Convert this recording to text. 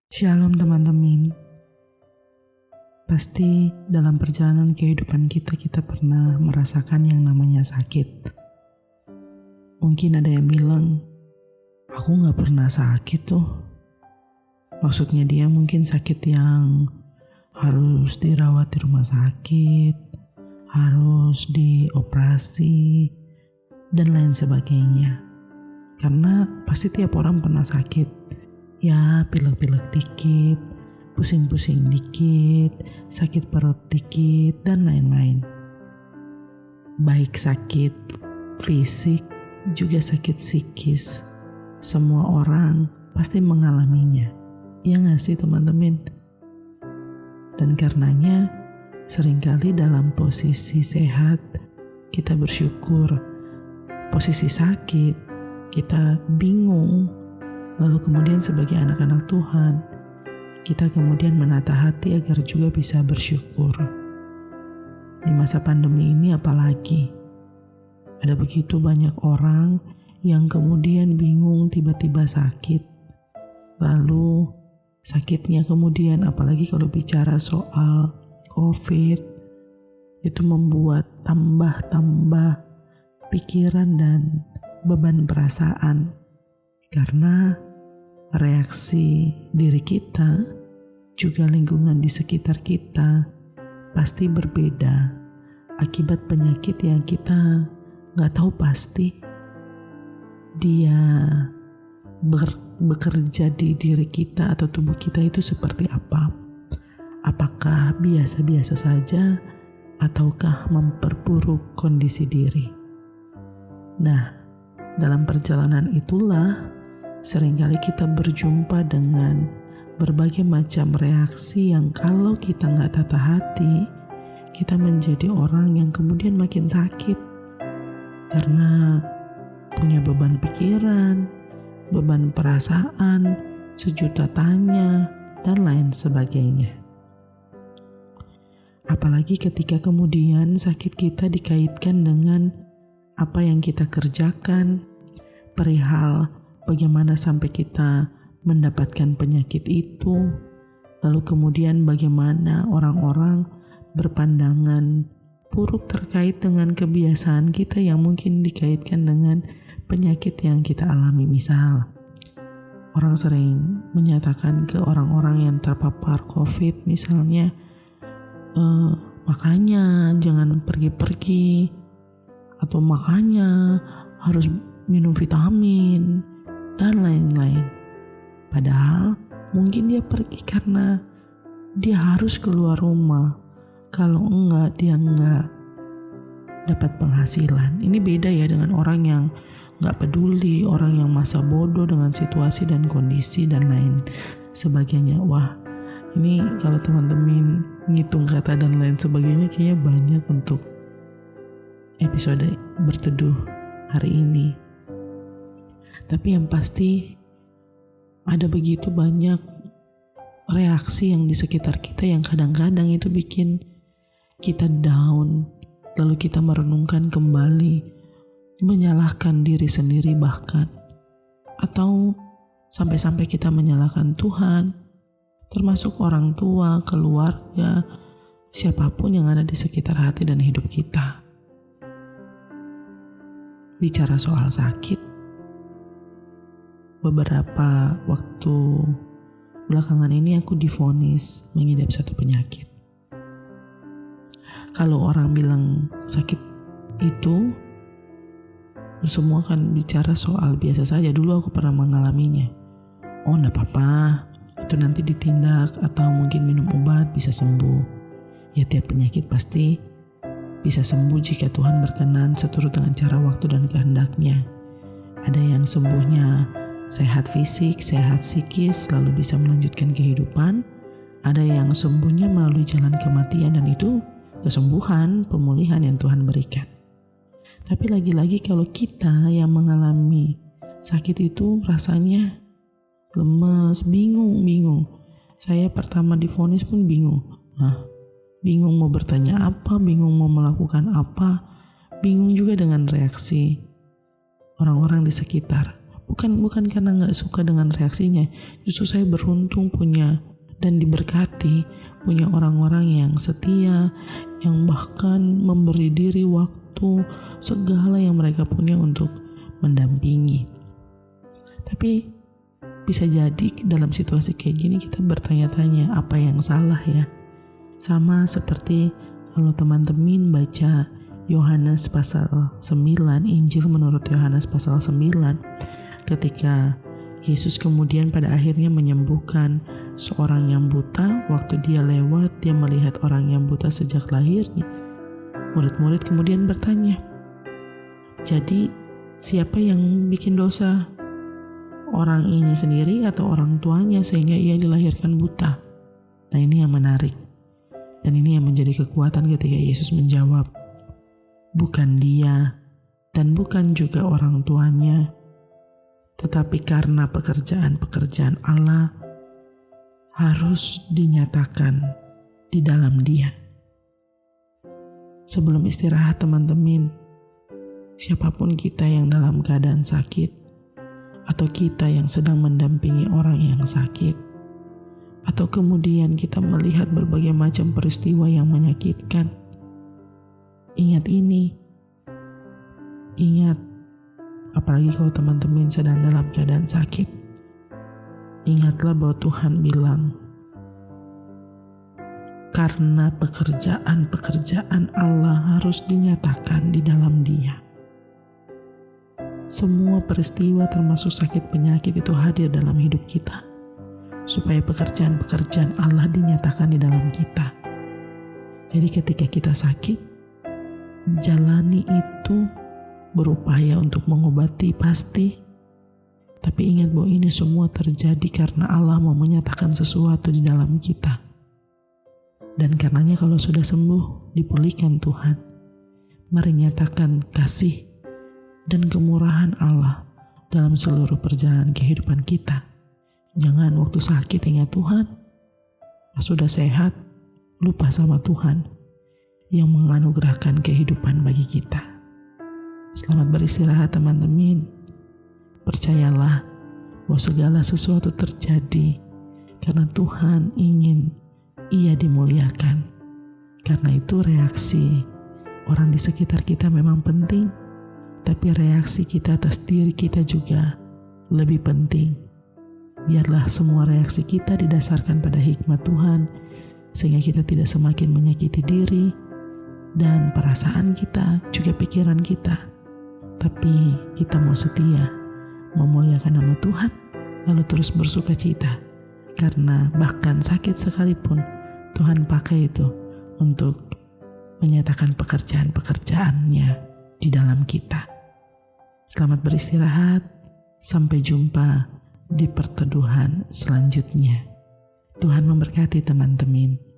Shalom teman-teman. Pasti dalam perjalanan kehidupan kita pernah merasakan yang namanya sakit. Mungkin ada yang bilang, aku gak pernah sakit tuh. Maksudnya dia mungkin sakit yang harus dirawat di rumah sakit, harus dioperasi, dan lain sebagainya. Karena pasti tiap orang pernah sakit. Ya, pilek-pilek dikit, pusing-pusing dikit, sakit perut dikit, dan lain-lain. Baik sakit fisik, juga sakit psikis. Semua orang pasti mengalaminya. Ya gak sih teman-teman? Dan karenanya, seringkali dalam posisi sehat, kita bersyukur. Posisi sakit, kita bingung. Lalu kemudian sebagai anak-anak Tuhan, kita kemudian menata hati agar juga bisa bersyukur. Di masa pandemi ini apalagi, ada begitu banyak orang yang kemudian bingung tiba-tiba sakit. Lalu sakitnya kemudian apalagi kalau bicara soal COVID, itu membuat tambah pikiran dan beban perasaan. Karena reaksi diri kita, juga lingkungan di sekitar kita pasti berbeda akibat penyakit yang kita gak tahu pasti dia bekerja di diri kita atau tubuh kita itu seperti apa. Apakah biasa-biasa saja ataukah memperburuk kondisi diri. Nah, dalam perjalanan itulah seringkali kita berjumpa dengan berbagai macam reaksi yang kalau kita gak tata hati, kita menjadi orang yang kemudian makin sakit. Karena punya beban pikiran, beban perasaan, sejuta tanya, dan lain sebagainya. Apalagi ketika kemudian sakit kita dikaitkan dengan apa yang kita kerjakan, perihal bagaimana sampai kita mendapatkan penyakit itu, lalu kemudian bagaimana orang-orang berpandangan buruk terkait dengan kebiasaan kita yang mungkin dikaitkan dengan penyakit yang kita alami. Misal, orang sering menyatakan ke orang-orang yang terpapar COVID misalnya, makanya jangan pergi-pergi, atau makanya harus minum vitamin, dan lain-lain. Padahal mungkin dia pergi karena dia harus keluar rumah. Kalau enggak, dia enggak dapat penghasilan. Ini beda ya dengan orang yang enggak peduli, orang yang masa bodoh dengan situasi dan kondisi dan lain sebagainya. Wah, ini kalau teman-teman ngitung kata dan lain sebagainya kayaknya banyak untuk episode berteduh hari ini. Tapi yang pasti ada begitu banyak reaksi yang di sekitar kita yang kadang-kadang itu bikin kita down. Lalu kita merenungkan kembali, menyalahkan diri sendiri bahkan. Atau sampai-sampai kita menyalahkan Tuhan, termasuk orang tua, keluarga, siapapun yang ada di sekitar hati dan hidup kita. Bicara soal sakit, beberapa waktu belakangan ini aku divonis mengidap satu penyakit. Kalau orang bilang sakit itu, semua kan bicara soal biasa saja. Dulu aku pernah mengalaminya. Oh, enggak apa-apa, itu nanti ditindak atau mungkin minum obat bisa sembuh. Ya, tiap penyakit pasti bisa sembuh jika Tuhan berkenan seturut dengan cara waktu dan kehendaknya. Ada yang sembuhnya sehat fisik, sehat psikis, lalu bisa melanjutkan kehidupan. Ada yang sembuhnya melalui jalan kematian, dan itu kesembuhan, pemulihan yang Tuhan berikan. Tapi lagi-lagi kalau kita yang mengalami sakit itu rasanya lemas, bingung. Saya pertama divonis pun bingung. Bingung mau bertanya apa, bingung mau melakukan apa, bingung juga dengan reaksi orang-orang di sekitar. Bukan karena nggak suka dengan reaksinya. Justru saya beruntung punya dan diberkati punya orang-orang yang setia, yang bahkan memberi diri, waktu, segala yang mereka punya untuk mendampingi. Tapi bisa jadi dalam situasi kayak gini kita bertanya-tanya apa yang salah ya. Sama seperti kalau teman-teman baca Yohanes pasal 9, Injil menurut Yohanes pasal 9, ketika Yesus kemudian pada akhirnya menyembuhkan seorang yang buta. Waktu dia lewat, dia melihat orang yang buta sejak lahirnya. Murid-murid kemudian bertanya, jadi siapa yang bikin dosa? Orang ini sendiri atau orang tuanya sehingga ia dilahirkan buta? Nah, ini yang menarik. Dan ini yang menjadi kekuatan ketika Yesus menjawab, bukan dia dan bukan juga orang tuanya, tetapi karena pekerjaan-pekerjaan Allah harus dinyatakan di dalam Dia. Sebelum istirahat teman-teman, siapapun kita yang dalam keadaan sakit, atau kita yang sedang mendampingi orang yang sakit, atau kemudian kita melihat berbagai macam peristiwa yang menyakitkan, ingat ini, ingat, apalagi kalau teman-teman sedang dalam keadaan sakit, ingatlah bahwa Tuhan bilang, karena pekerjaan-pekerjaan Allah harus dinyatakan di dalam Dia. Semua peristiwa termasuk sakit penyakit itu hadir dalam hidup kita, supaya pekerjaan-pekerjaan Allah dinyatakan di dalam kita. Jadi ketika kita sakit, jalani itu, berupaya untuk mengobati pasti, tapi ingat bahwa ini semua terjadi karena Allah mau menyatakan sesuatu di dalam kita. Dan karenanya kalau sudah sembuh, dipulihkan Tuhan, mari nyatakan kasih dan kemurahan Allah dalam seluruh perjalanan kehidupan kita. Jangan waktu sakit ingat Tuhan, pas sudah sehat lupa sama Tuhan yang menganugerahkan kehidupan bagi kita. Selamat beristirahat teman-teman. Percayalah bahwa segala sesuatu terjadi karena Tuhan ingin Ia dimuliakan. Karena itu reaksi orang di sekitar kita memang penting, tapi reaksi kita atas diri kita juga lebih penting. Biarlah semua reaksi kita didasarkan pada hikmat Tuhan, sehingga kita tidak semakin menyakiti diri dan perasaan kita, juga pikiran kita. Tapi kita mau setia, memuliakan nama Tuhan, lalu terus bersuka cita. Karena bahkan sakit sekalipun, Tuhan pakai itu untuk menyatakan pekerjaan-pekerjaannya di dalam kita. Selamat beristirahat, sampai jumpa di perteduhan selanjutnya. Tuhan memberkati teman-teman.